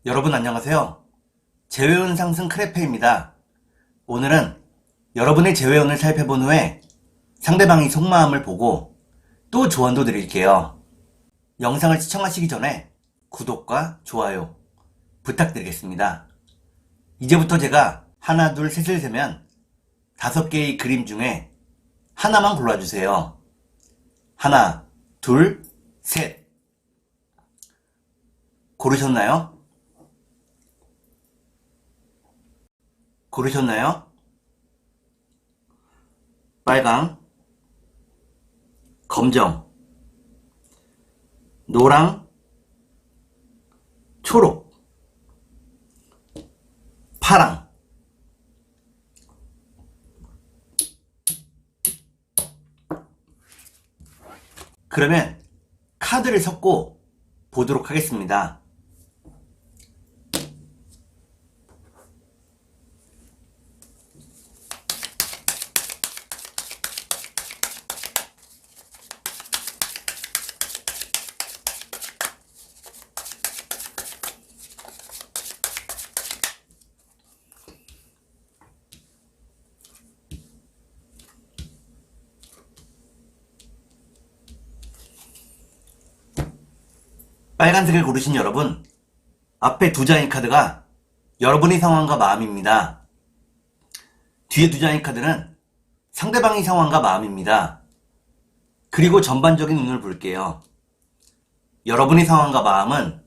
여러분 안녕하세요. 재회운 상승 크레페입니다. 오늘은 여러분의 재회운을 살펴본 후에 상대방의 속마음을 보고 또 조언도 드릴게요. 영상을 시청하시기 전에 구독과 좋아요 부탁드리겠습니다. 이제부터 제가 하나, 둘, 셋을 세면 5개의 그림 중에 하나만 골라주세요. 하나, 둘, 셋. 고르셨나요? 고르셨나요? 빨강, 검정, 노랑, 초록, 파랑. 그러면 카드를 섞고 보도록 하겠습니다. 빨간색을 고르신 여러분, 앞에 2장의 카드가 여러분의 상황과 마음입니다. 뒤에 2장의 카드는 상대방의 상황과 마음입니다. 그리고 전반적인 운을 볼게요. 여러분의 상황과 마음은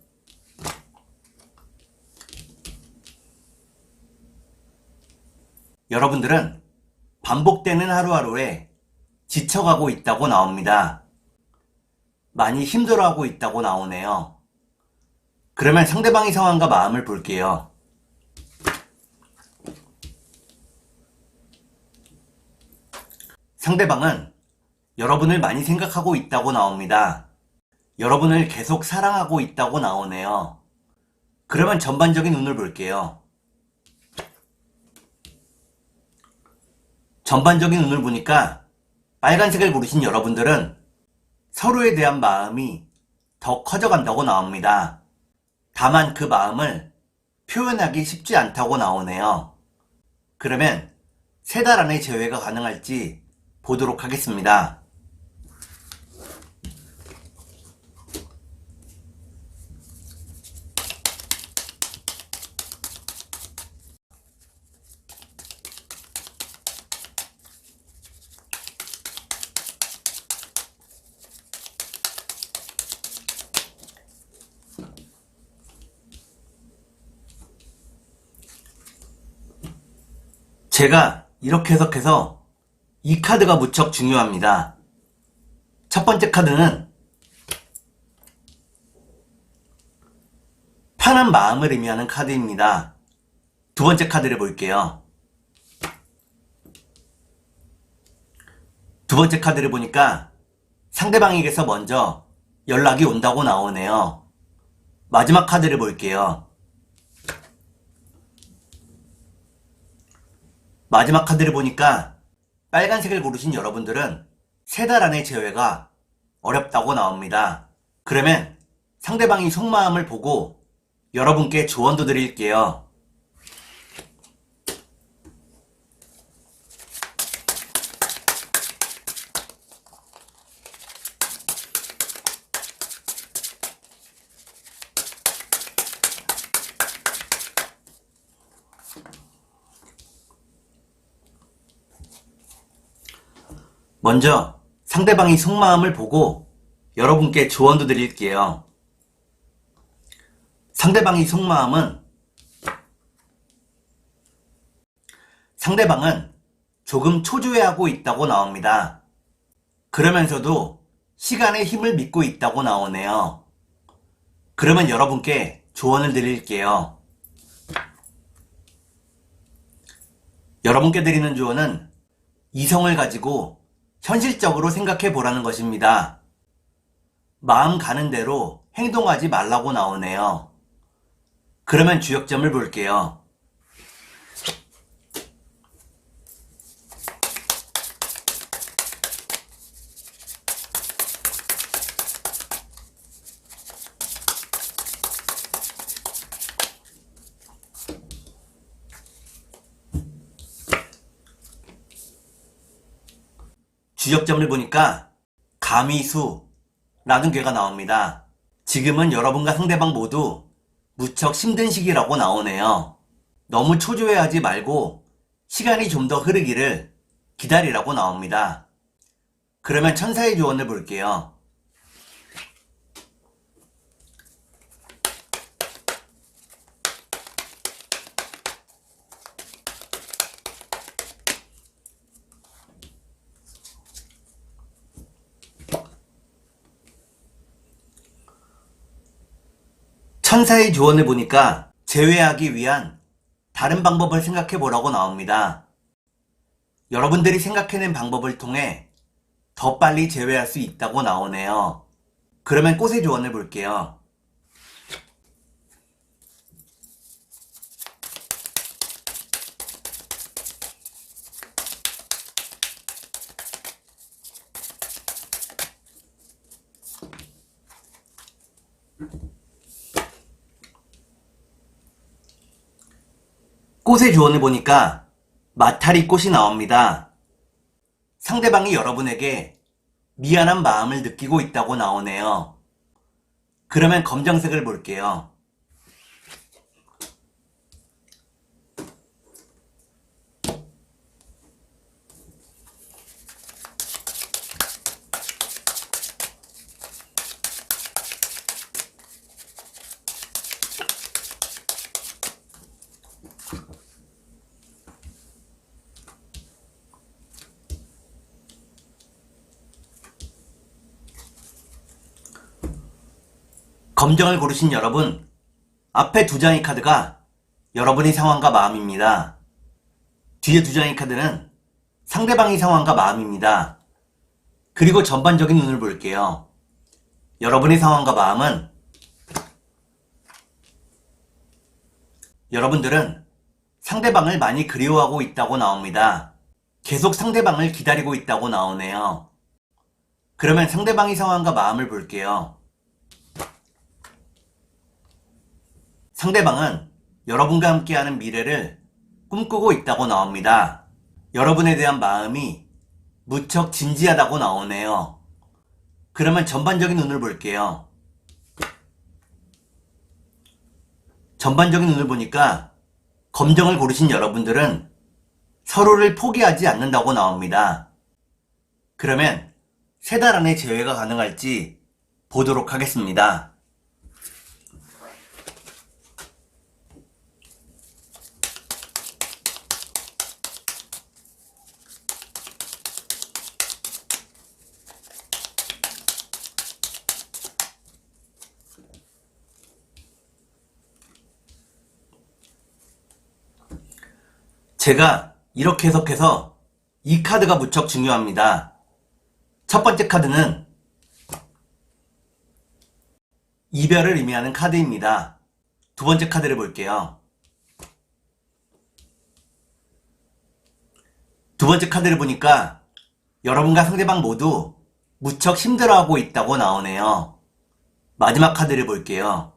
여러분들은 반복되는 하루하루에 지쳐가고 있다고 나옵니다. 많이 힘들어하고 있다고 나오네요. 그러면 상대방의 상황과 마음을 볼게요. 상대방은 여러분을 많이 생각하고 있다고 나옵니다. 여러분을 계속 사랑하고 있다고 나오네요. 그러면 전반적인 운을 볼게요. 전반적인 운을 보니까 빨간색을 고르신 여러분들은 서로에 대한 마음이 더 커져간다고 나옵니다. 다만 그 마음을 표현하기 쉽지 않다고 나오네요. 그러면 3달 안에 재회가 가능할지 보도록 하겠습니다. 제가 이렇게 해석해서 이 카드가 무척 중요합니다. 첫 번째 카드는 편한 마음을 의미하는 카드입니다. 두 번째 카드를 볼게요. 두 번째 카드를 보니까 상대방에게서 먼저 연락이 온다고 나오네요. 마지막 카드를 볼게요. 마지막 카드를 보니까 빨간색을 고르신 여러분들은 3달 안에 재회가 어렵다고 나옵니다. 그러면 상대방의 속마음을 보고 여러분께 조언도 드릴게요. 먼저 상대방의 속마음을 보고 여러분께 조언도 드릴게요. 상대방의 속마음은 상대방은 조금 초조해하고 있다고 나옵니다. 그러면서도 시간의 힘을 믿고 있다고 나오네요. 그러면 여러분께 조언을 드릴게요. 여러분께 드리는 조언은 이성을 가지고 현실적으로 생각해 보라는 것입니다. 마음 가는 대로 행동하지 말라고 나오네요. 그러면 주역점을 볼게요. 주역점을 보니까 가미수라는 괴가 나옵니다. 지금은 여러분과 상대방 모두 무척 힘든 시기라고 나오네요. 너무 초조해하지 말고 시간이 좀 더 흐르기를 기다리라고 나옵니다. 그러면 천사의 조언을 볼게요. 천사의 조언을 보니까 제외하기 위한 다른 방법을 생각해 보라고 나옵니다. 여러분들이 생각해낸 방법을 통해 더 빨리 제외할 수 있다고 나오네요. 그러면 꽃의 조언을 볼게요. 꽃의 조언을 보니까 마타리 꽃이 나옵니다. 상대방이 여러분에게 미안한 마음을 느끼고 있다고 나오네요. 그러면 검정색을 볼게요. 검정을 고르신 여러분, 앞에 두 장의 카드가 여러분의 상황과 마음입니다. 뒤에 두 장의 카드는 상대방의 상황과 마음입니다. 그리고 전반적인 운을 볼게요. 여러분의 상황과 마음은 여러분들은 상대방을 많이 그리워하고 있다고 나옵니다. 계속 상대방을 기다리고 있다고 나오네요. 그러면 상대방의 상황과 마음을 볼게요. 상대방은 여러분과 함께하는 미래를 꿈꾸고 있다고 나옵니다. 여러분에 대한 마음이 무척 진지하다고 나오네요. 그러면 전반적인 운을 볼게요. 전반적인 운을 보니까 검정을 고르신 여러분들은 서로를 포기하지 않는다고 나옵니다. 그러면 3달 안에 재회가 가능할지 보도록 하겠습니다. 제가 이렇게 해석해서 이 카드가 무척 중요합니다. 첫 번째 카드는 이별을 의미하는 카드입니다. 두 번째 카드를 볼게요. 두 번째 카드를 보니까 여러분과 상대방 모두 무척 힘들어하고 있다고 나오네요. 마지막 카드를 볼게요.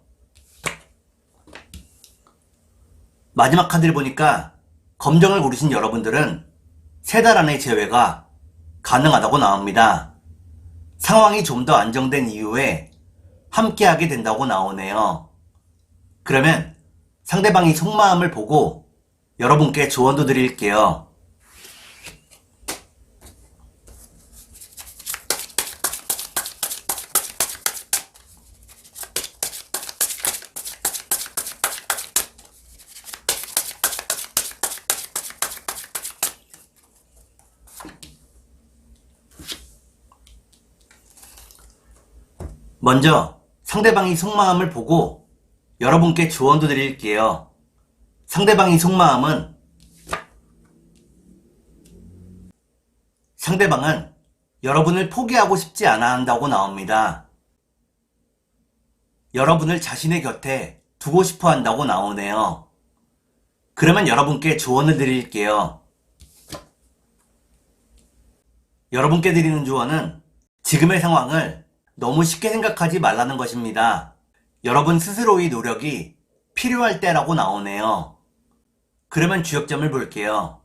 마지막 카드를 보니까 검정을 고르신 여러분들은 3달 안에 재회가 가능하다고 나옵니다. 상황이 좀 더 안정된 이후에 함께하게 된다고 나오네요. 그러면 상대방이 속마음을 보고 여러분께 조언도 드릴게요. 먼저 상대방이 속마음을 보고 여러분께 조언도 드릴게요. 상대방의 속마음은 상대방은 여러분을 포기하고 싶지 않아 한다고 나옵니다. 여러분을 자신의 곁에 두고 싶어 한다고 나오네요. 그러면 여러분께 조언을 드릴게요. 여러분께 드리는 조언은 지금의 상황을 너무 쉽게 생각하지 말라는 것입니다. 여러분 스스로의 노력이 필요할 때라고 나오네요. 그러면 주역점을 볼게요.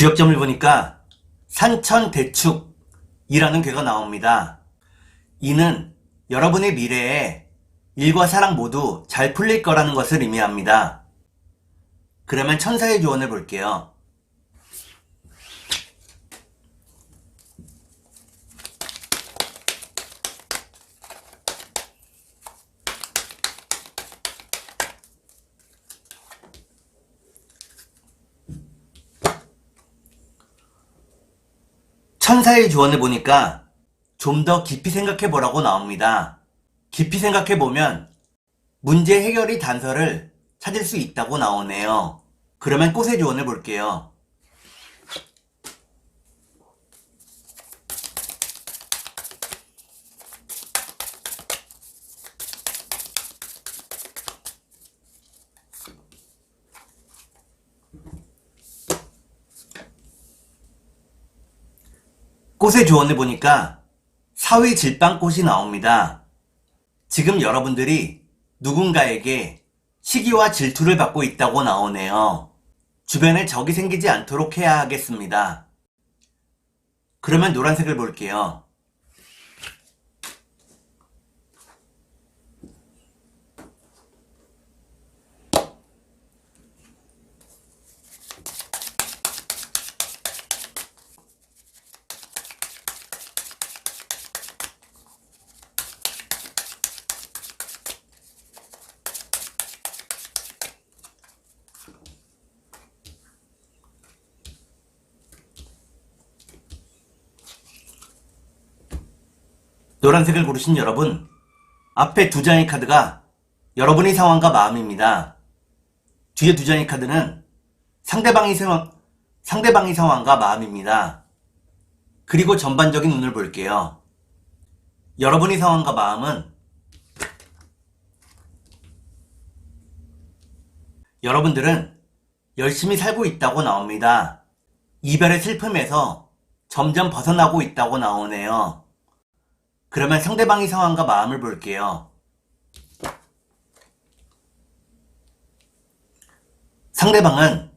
주역점을 보니까 산천대축이라는 괴가 나옵니다. 이는 여러분의 미래에 일과 사랑 모두 잘 풀릴 거라는 것을 의미합니다. 그러면 천사의 조언을 볼게요. 천사의 조언을 보니까 좀 더 깊이 생각해 보라고 나옵니다. 깊이 생각해 보면 문제 해결의 단서를 찾을 수 있다고 나오네요. 그러면 꽃의 조언을 볼게요. 꽃의 조언을 보니까 사위질방꽃이 나옵니다. 지금 여러분들이 누군가에게 시기와 질투를 받고 있다고 나오네요. 주변에 적이 생기지 않도록 해야 하겠습니다. 그러면 노란색을 볼게요. 노란색을 고르신 여러분, 앞에 두 장의 카드가 여러분의 상황과 마음입니다. 뒤에 두 장의 카드는 상대방의 상황과 마음입니다. 그리고 전반적인 운을 볼게요. 여러분의 상황과 마음은 여러분들은 열심히 살고 있다고 나옵니다. 이별의 슬픔에서 점점 벗어나고 있다고 나오네요. 그러면 상대방의 상황과 마음을 볼게요. 상대방은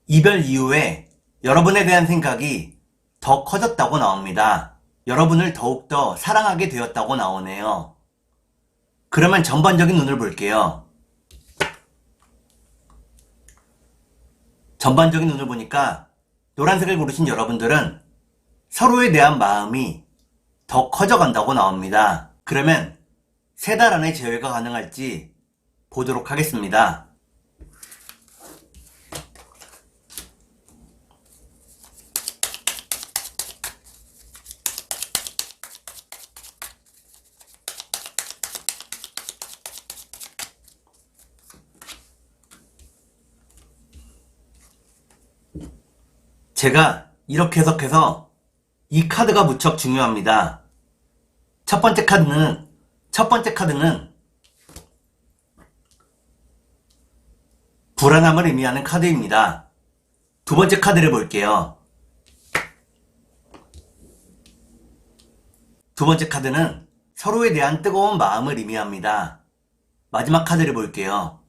이별 이후에 여러분에 대한 생각이 더 커졌다고 나옵니다. 여러분을 더욱더 사랑하게 되었다고 나오네요. 그러면 전반적인 운을 볼게요. 전반적인 운을 보니까 노란색을 고르신 여러분들은 서로에 대한 마음이 더 커져간다고 나옵니다. 그러면 3달 안에 재회가 가능할지 보도록 하겠습니다. 제가 이렇게 해석해서 이 카드가 무척 중요합니다. 첫 번째 카드는 불안함을 의미하는 카드입니다. 두 번째 카드를 볼게요. 두 번째 카드는 서로에 대한 뜨거운 마음을 의미합니다. 마지막 카드를 볼게요.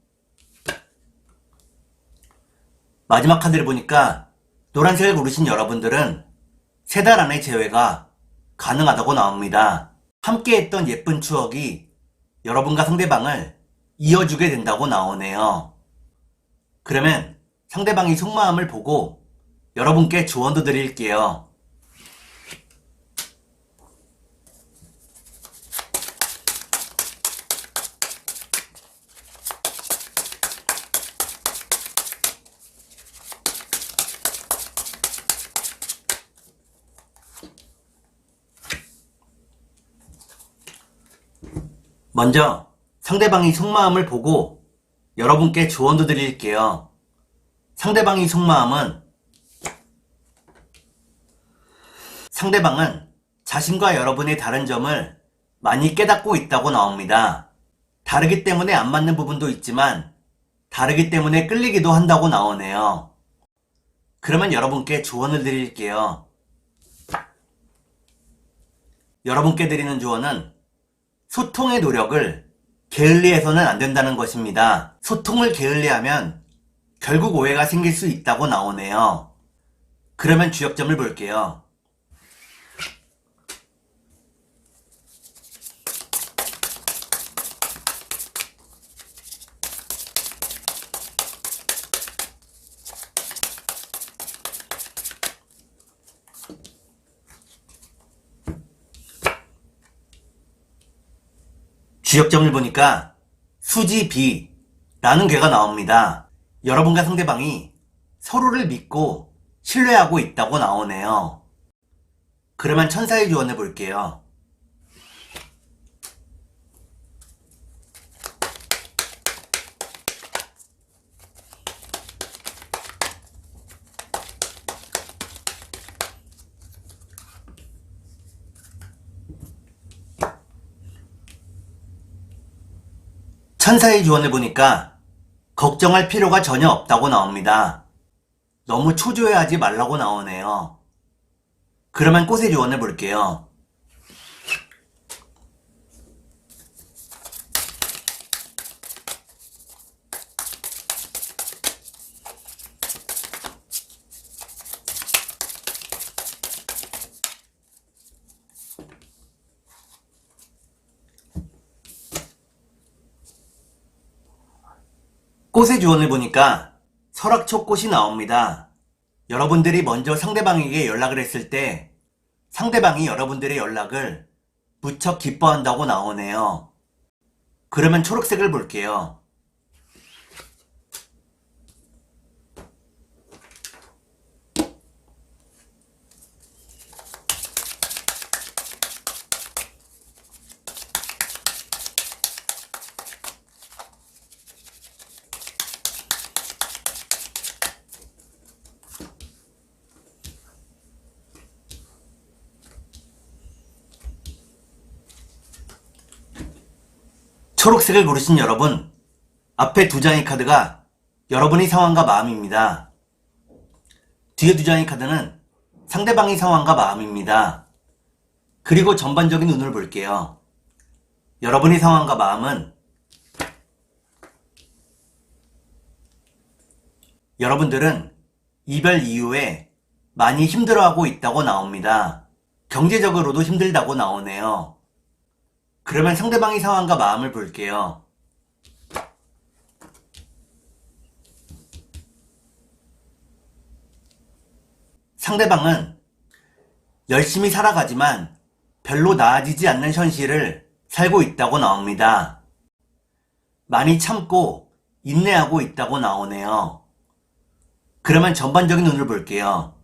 마지막 카드를 보니까 노란색을 고르신 여러분들은 3달 안에 재회가 가능하다고 나옵니다. 함께했던 예쁜 추억이 여러분과 상대방을 이어주게 된다고 나오네요. 그러면 상대방의 속마음을 보고 여러분께 조언도 드릴게요. 먼저 상대방의 속마음을 보고 여러분께 조언도 드릴게요. 상대방의 속마음은 상대방은 자신과 여러분의 다른 점을 많이 깨닫고 있다고 나옵니다. 다르기 때문에 안 맞는 부분도 있지만 다르기 때문에 끌리기도 한다고 나오네요. 그러면 여러분께 조언을 드릴게요. 여러분께 드리는 조언은 소통의 노력을 게을리해서는 안 된다는 것입니다. 소통을 게을리하면 결국 오해가 생길 수 있다고 나오네요. 그러면 주역점을 볼게요. 주역점을 보니까 수지 B라는 궤가 나옵니다. 여러분과 상대방이 서로를 믿고 신뢰하고 있다고 나오네요. 그러면 천사의 조언을 볼게요. 천사의 조언을 보니까 걱정할 필요가 전혀 없다고 나옵니다. 너무 초조해하지 말라고 나오네요. 그러면 꽃의 조언을 볼게요. 꽃의 조언을 보니까 설악초꽃이 나옵니다. 여러분들이 먼저 상대방에게 연락을 했을 때 상대방이 여러분들의 연락을 무척 기뻐한다고 나오네요. 그러면 초록색을 볼게요. 초록색을 고르신 여러분, 앞에 두 장의 카드가 여러분의 상황과 마음입니다. 뒤에 두 장의 카드는 상대방의 상황과 마음입니다. 그리고 전반적인 운을 볼게요. 여러분의 상황과 마음은 여러분들은 이별 이후에 많이 힘들어하고 있다고 나옵니다. 경제적으로도 힘들다고 나오네요. 그러면 상대방의 상황과 마음을 볼게요. 상대방은 열심히 살아가지만 별로 나아지지 않는 현실을 살고 있다고 나옵니다. 많이 참고 인내하고 있다고 나오네요. 그러면 전반적인 운을 볼게요.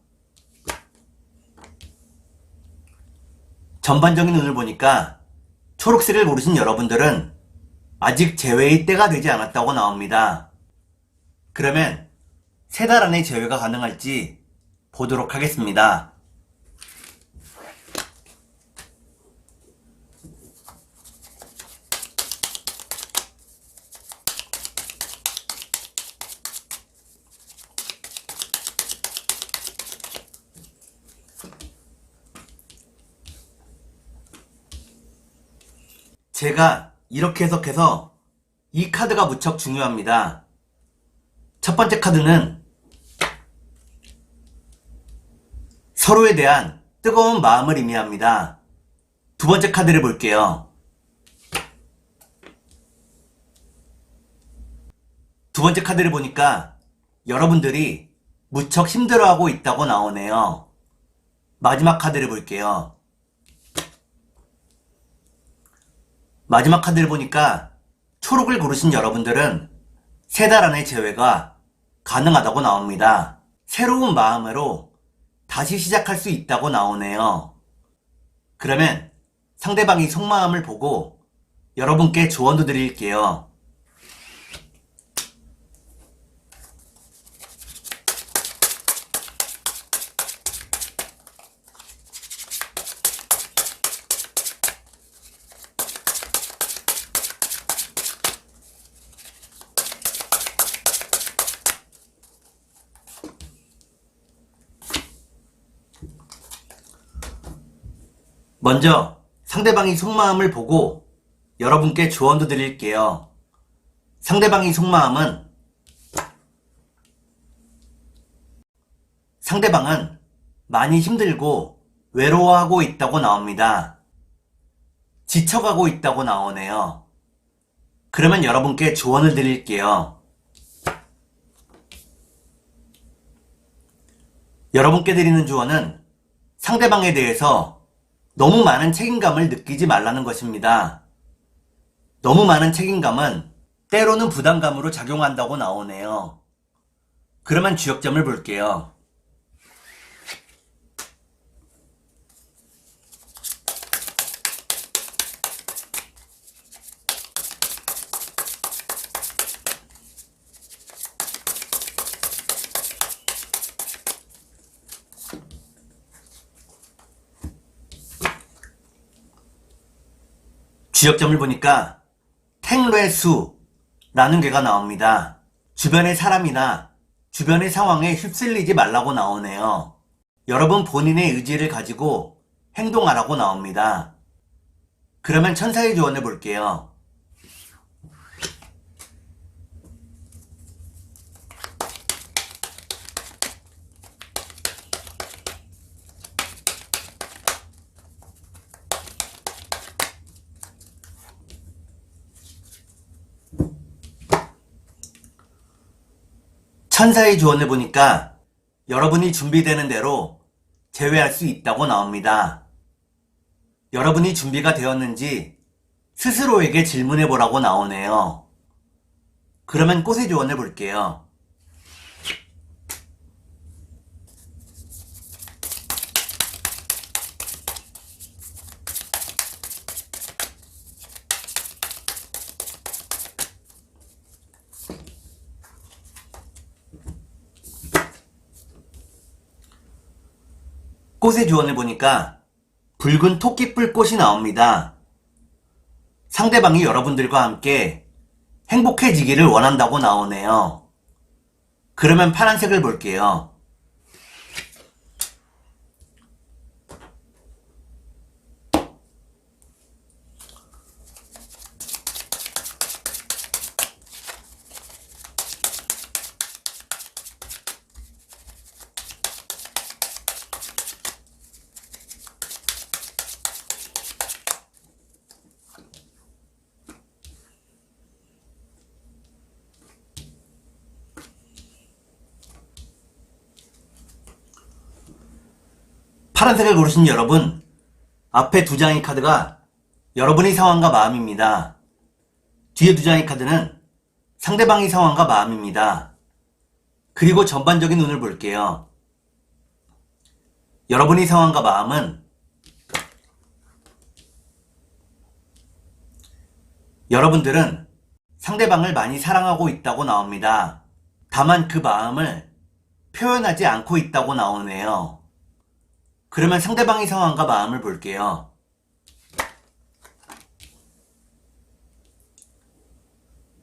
전반적인 운을 보니까 초록색을 고르신 여러분들은 아직 재회의 때가 되지 않았다고 나옵니다. 그러면 3달 안에 재회가 가능할지 보도록 하겠습니다. 제가 이렇게 해석해서 이 카드가 무척 중요합니다. 첫 번째 카드는 서로에 대한 뜨거운 마음을 의미합니다. 두 번째 카드를 볼게요. 두 번째 카드를 보니까 여러분들이 무척 힘들어하고 있다고 나오네요. 마지막 카드를 볼게요. 마지막 카드를 보니까 초록을 고르신 여러분들은 3달 안에 재회가 가능하다고 나옵니다. 새로운 마음으로 다시 시작할 수 있다고 나오네요. 그러면 상대방이 속마음을 보고 여러분께 조언도 드릴게요. 먼저 상대방이 속마음을 보고 여러분께 조언도 드릴게요. 상대방의 속마음은 상대방은 많이 힘들고 외로워하고 있다고 나옵니다. 지쳐가고 있다고 나오네요. 그러면 여러분께 조언을 드릴게요. 여러분께 드리는 조언은 상대방에 대해서 너무 많은 책임감을 느끼지 말라는 것입니다. 너무 많은 책임감은 때로는 부담감으로 작용한다고 나오네요. 그러면 주역점을 볼게요. 주역점을 보니까 탱뢰수라는 괴가 나옵니다. 주변의 사람이나 주변의 상황에 휩쓸리지 말라고 나오네요. 여러분 본인의 의지를 가지고 행동하라고 나옵니다. 그러면 천사의 조언을 볼게요. 천사의 조언을 보니까 여러분이 준비되는 대로 제외할 수 있다고 나옵니다. 여러분이 준비가 되었는지 스스로에게 질문해 보라고 나오네요. 그러면 꽃의 조언을 볼게요. 꽃의 조언을 보니까 붉은 토끼뿔 꽃이 나옵니다. 상대방이 여러분들과 함께 행복해지기를 원한다고 나오네요. 그러면 파란색을 볼게요. 파란색을 고르신 여러분, 앞에 두 장의 카드가 여러분의 상황과 마음입니다. 뒤에 두 장의 카드는 상대방의 상황과 마음입니다. 그리고 전반적인 운을 볼게요. 여러분의 상황과 마음은 여러분들은 상대방을 많이 사랑하고 있다고 나옵니다. 다만 그 마음을 표현하지 않고 있다고 나오네요. 그러면 상대방의 상황과 마음을 볼게요.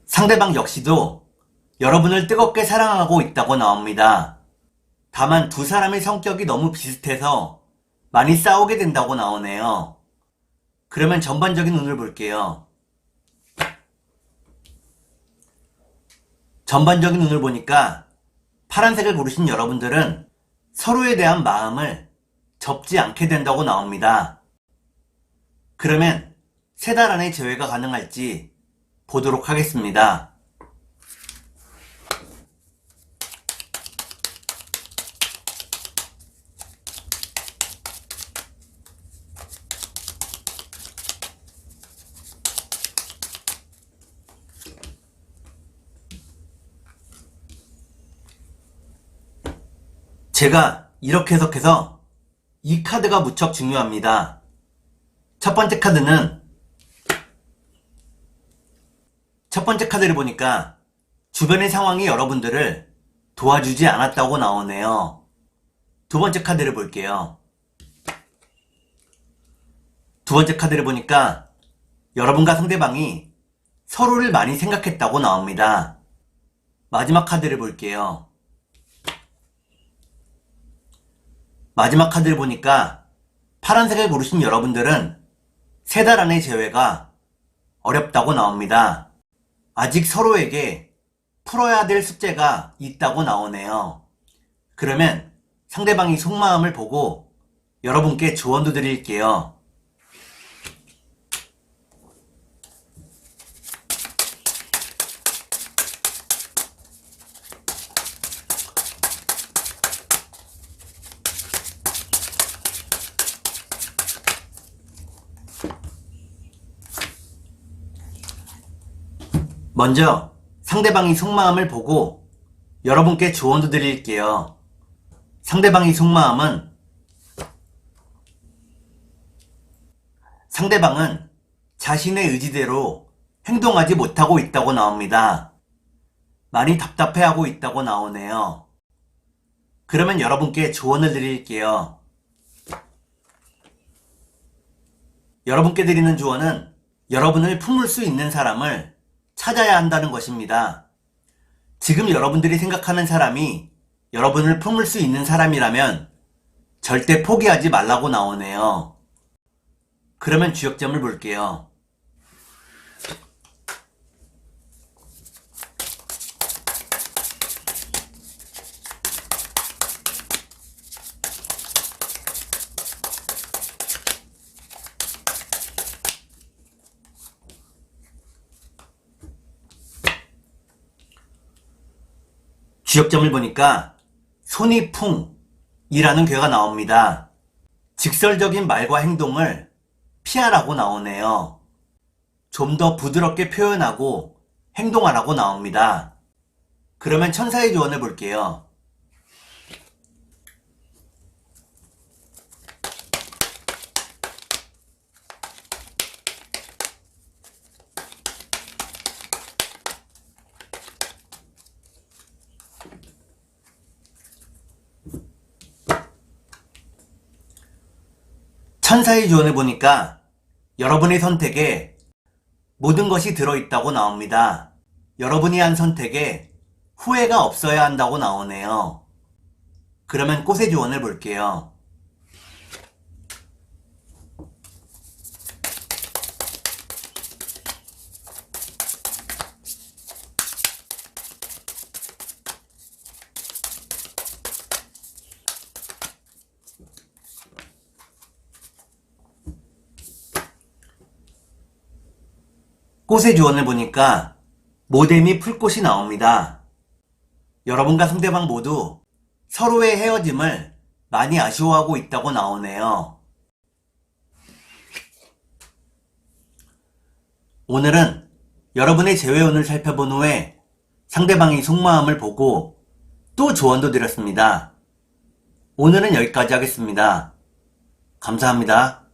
상대방 역시도 여러분을 뜨겁게 사랑하고 있다고 나옵니다. 다만 두 사람의 성격이 너무 비슷해서 많이 싸우게 된다고 나오네요. 그러면 전반적인 운을 볼게요. 전반적인 운을 보니까 파란색을 고르신 여러분들은 서로에 대한 마음을 접지 않게 된다고 나옵니다. 그러면 세 달 안에 재회가 가능할지 보도록 하겠습니다. 제가 이렇게 해석해서 이 카드가 무척 중요합니다. 첫 번째 카드를 보니까 주변의 상황이 여러분들을 도와주지 않았다고 나오네요. 두 번째 카드를 볼게요. 두 번째 카드를 보니까 여러분과 상대방이 서로를 많이 생각했다고 나옵니다. 마지막 카드를 볼게요. 마지막 카드를 보니까 파란색을 고르신 여러분들은 세 달 안의 재회가 어렵다고 나옵니다. 아직 서로에게 풀어야 될 숙제가 있다고 나오네요. 그러면 상대방이 속마음을 보고 여러분께 조언도 드릴게요. 먼저 상대방이 속마음을 보고 여러분께 조언도 드릴게요. 상대방의 속마음은 상대방은 자신의 의지대로 행동하지 못하고 있다고 나옵니다. 많이 답답해하고 있다고 나오네요. 그러면 여러분께 조언을 드릴게요. 여러분께 드리는 조언은 여러분을 품을 수 있는 사람을 찾아야 한다는 것입니다. 지금 여러분들이 생각하는 사람이 여러분을 품을 수 있는 사람이라면 절대 포기하지 말라고 나오네요. 그러면 주역점을 볼게요. 주역점을 보니까 손이 풍이라는 괴가 나옵니다. 직설적인 말과 행동을 피하라고 나오네요. 좀 더 부드럽게 표현하고 행동하라고 나옵니다. 그러면 천사의 조언을 볼게요. 천사의 조언을 보니까 여러분의 선택에 모든 것이 들어있다고 나옵니다. 여러분이 한 선택에 후회가 없어야 한다고 나오네요. 그러면 꽃의 조언을 볼게요. 꽃의 조언을 보니까 모뎀이 풀꽃이 나옵니다. 여러분과 상대방 모두 서로의 헤어짐을 많이 아쉬워하고 있다고 나오네요. 오늘은 여러분의 재회운을 살펴본 후에 상대방의 속마음을 보고 또 조언도 드렸습니다. 오늘은 여기까지 하겠습니다. 감사합니다.